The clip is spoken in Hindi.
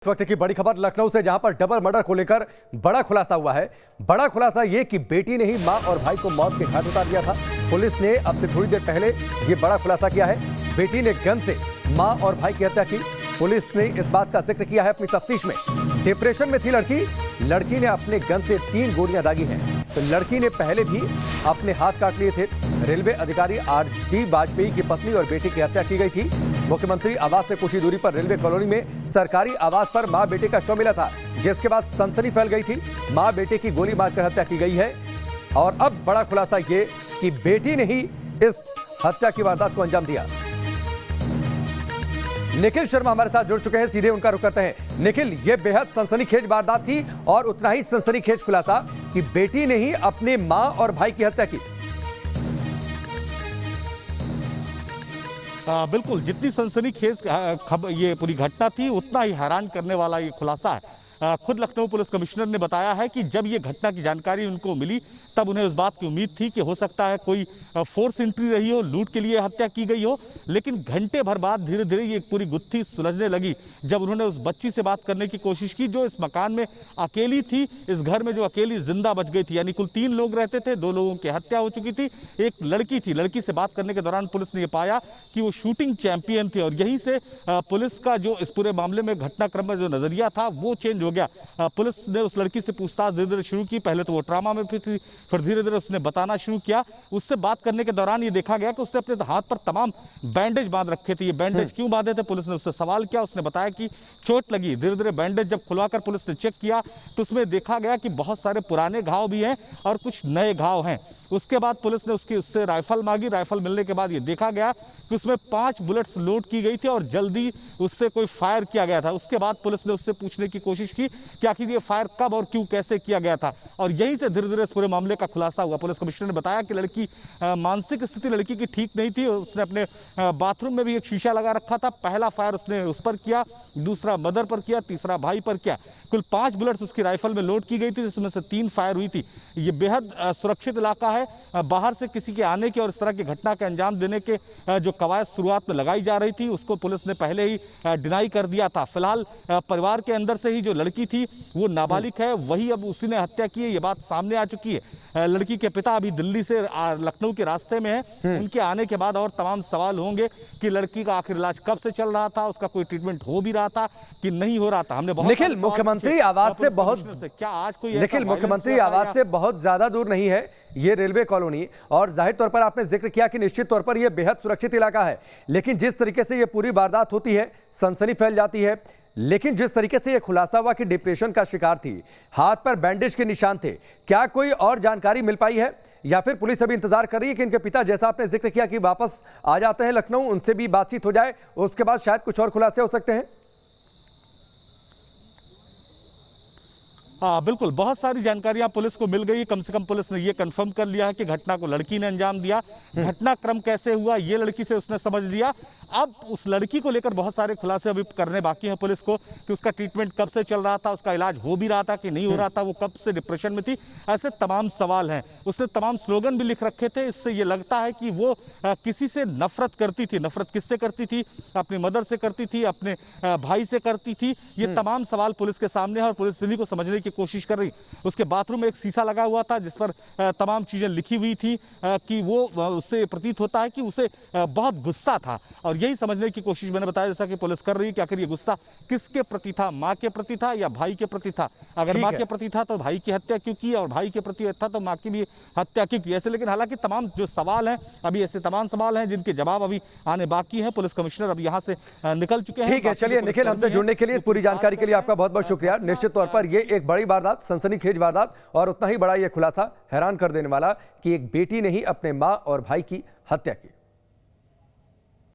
इस वक्त की बड़ी खबर लखनऊ से, जहां पर डबल मर्डर को लेकर बड़ा खुलासा हुआ है। बड़ा खुलासा यह कि बेटी ने ही मां और भाई को मौत के घाट उतार दिया था। पुलिस ने अब से थोड़ी देर पहले यह बड़ा खुलासा किया है। बेटी ने गन से मां और भाई की हत्या की। पुलिस ने इस बात का जिक्र किया है अपनी तफ्तीश में। डिप्रेशन में थी लड़की ने अपने गन से 3 गोलियां दागी हैं। तो लड़की ने पहले भी अपने हाथ काट लिए थे। रेलवे अधिकारी RD वाजपेयी की पत्नी और बेटी की हत्या की गई थी। मुख्यमंत्री आवास से कुछ ही दूरी पर रेलवे कॉलोनी में सरकारी आवास पर मां बेटे का शव मिला था, जिसके बाद सनसनी फैल गई थी। मां बेटे की गोली मारकर हत्या की गई है और अब बड़ा खुलासा ये कि बेटी ने ही इस हत्या की वारदात को अंजाम दिया। निखिल शर्मा हमारे साथ जुड़ चुके हैं, सीधे उनका रुख करते हैं। निखिल, यह बेहद सनसनीखेज वारदात थी और उतना ही सनसनीखेज खुलासा कि बेटी ने ही अपने मां और भाई की हत्या की। बिल्कुल, जितनी सनसनीखेज ये पूरी घटना थी, उतना ही हैरान करने वाला ये खुलासा है। खुद लखनऊ पुलिस कमिश्नर ने बताया है कि जब ये घटना की जानकारी उनको मिली, तब उन्हें इस बात की उम्मीद थी कि हो सकता है कोई फोर्स एंट्री रही हो, लूट के लिए हत्या की गई हो। लेकिन घंटे भर बाद धीरे धीरे ये पूरी गुत्थी सुलझने लगी जब उन्होंने उस बच्ची से बात करने की कोशिश की, जो इस मकान में अकेली थी, इस घर में जो अकेली जिंदा बच गई थी। यानी कुल 3 लोग रहते थे, 2 लोगों की हत्या हो चुकी थी, एक लड़की थी। लड़की से बात करने के दौरान पुलिस ने यह पाया कि वो शूटिंग चैंपियन थी और यहीं से पुलिस का जो इस पूरे मामले में घटनाक्रम में जो नजरिया था वो चेंज हो गया। पुलिस ने उस लड़की से पूछताछ धीरे धीरे शुरू की। पहले तो वो ट्रामा में थी, फिर धीरे धीरे उसने बताना शुरू किया। उससे बात करने के दौरान ये देखा गया कि उसने अपने हाथ पर तमाम बैंडेज बांध रखे थे। ये बैंडेज क्यों बांधे थे, पुलिस ने उससे सवाल किया। उसने बताया कि चोट लगी। धीरे धीरे बैंडेज जब खुलवाकर पुलिस ने चेक किया तो उसमें देखा गया कि बहुत सारे पुराने घाव भी हैं और कुछ नए घाव हैं। उसके बाद पुलिस ने उससे राइफल मांगी। राइफल मिलने के बाद ये देखा गया कि उसमें 5 बुलेट्स लोड की गई थी और जल्दी उससे कोई फायर किया गया था। उसके बाद पुलिस ने उससे पूछने की कोशिश की कि आखिर ये फायर कब और क्यों कैसे किया गया था, और यहीं से धीरे धीरे इस पूरे मामले का खुलासा हुआ। पुलिस कमिश्नर ने बताया कि लड़की मानसिक स्थिति लड़की की ठीक नहीं थी। उसने अपने बाथरूम में भी एक शीशा लगा रखा था। पहला फायर उसने उस पर किया, दूसरा मदर पर किया, तीसरा भाई पर किया। कुल 5 बुलेट्स उसकी राइफल में लोड की गई थी, जिसमें से 3 फायर हुई थी। ये बेहद सुरक्षित इलाका है। बाहर से किसी के आने के और इस तरह की घटना के अंजाम देने के जो कवायद शुरुआत में लगाई जा रही थी, उसको पुलिस ने पहले ही डिनाई कर दिया था। फिलहाल परिवार के अंदर से ही जो लड़की थी वो नाबालिग है, वही अब उसी ने हत्या की है, ये बात सामने आ चुकी है। लड़की के पिता अभी दिल्ली से लखनऊ के रास्ते में है। उनके आने के बाद और तमाम सवाल होंगे कि लड़की का आखिर इलाज कब से चल रहा था, उसका कोई ट्रीटमेंट हो भी रहा था कि नहीं हो रहा था। हमने बहुत निखिल, मुख्यमंत्री आवास से बहुत ज्यादा दूर नहीं है ये रेलवे कॉलोनी, और जाहिर तौर पर आपने जिक्र किया कि निश्चित तौर पर यह बेहद सुरक्षित इलाका है। लेकिन जिस तरीके से यह पूरी वारदात होती है, सनसनी फैल जाती है। लेकिन जिस तरीके से यह खुलासा हुआ कि डिप्रेशन का शिकार थी, हाथ पर बैंडेज के निशान थे, क्या कोई और जानकारी मिल पाई है या फिर पुलिस अभी इंतजार कर रही है कि इनके पिता, जैसा आपने जिक्र किया कि वापस आ जाते हैं लखनऊ, उनसे भी बातचीत हो जाए, उसके बाद शायद कुछ और खुलासे हो सकते हैं? हाँ बिल्कुल, बहुत सारी जानकारियां पुलिस को मिल गई। कम से कम पुलिस ने ये कंफर्म कर लिया है कि घटना को लड़की ने अंजाम दिया। घटनाक्रम कैसे हुआ ये लड़की से उसने समझ लिया। अब उस लड़की को लेकर बहुत सारे खुलासे अभी करने बाकी हैं पुलिस को, कि उसका ट्रीटमेंट कब से चल रहा था, उसका इलाज हो भी रहा था कि नहीं हो रहा था, वो कब से डिप्रेशन में थी, ऐसे तमाम सवाल हैं। उसने तमाम स्लोगन भी लिख रखे थे। इससे ये लगता है कि वो किसी से नफरत करती थी। नफरत किससे करती थी? अपनी मदर से करती थी, अपने भाई से करती थी। ये तमाम सवाल पुलिस के सामने है और पुलिस इन्हीं को समझने की कोशिश कर रही। उसके बाथरूम में एक शीशा लगा हुआ था जिस पर तमाम चीजें लिखी हुई थी कि वो, उससे प्रतीत होता है कि उसे बहुत गुस्सा था, और यही समझने की कोशिश मैंने बताया जैसा कि पुलिस कर रही है कि आखिर ये गुस्सा किसके प्रति था, मां के प्रति था या भाई के प्रति था। अगर मां के प्रति था तो भाई की हत्या क्यों की, और भाई के प्रति था तो मां की भी हत्या क्यों की, ऐसे। लेकिन हालांकि तमाम जो सवाल हैं, अभी ऐसे तमाम सवाल हैं जिनके जवाब अभी आने बाकी हैं। पुलिस कमिश्नर अब यहाँ से निकल चुके हैं। ठीक है, चलिए निखिल, हमसे जुड़ने के लिए, पूरी जानकारी के लिए आपका बहुत बहुत शुक्रिया। निश्चित तौर पर यह एक बड़ी वारदात, सनसनीखेज वारदात, और उतना ही बड़ा यह खुलासा, हैरान कर देने वाला कि एक बेटी ने ही अपने मां और भाई की हत्या की।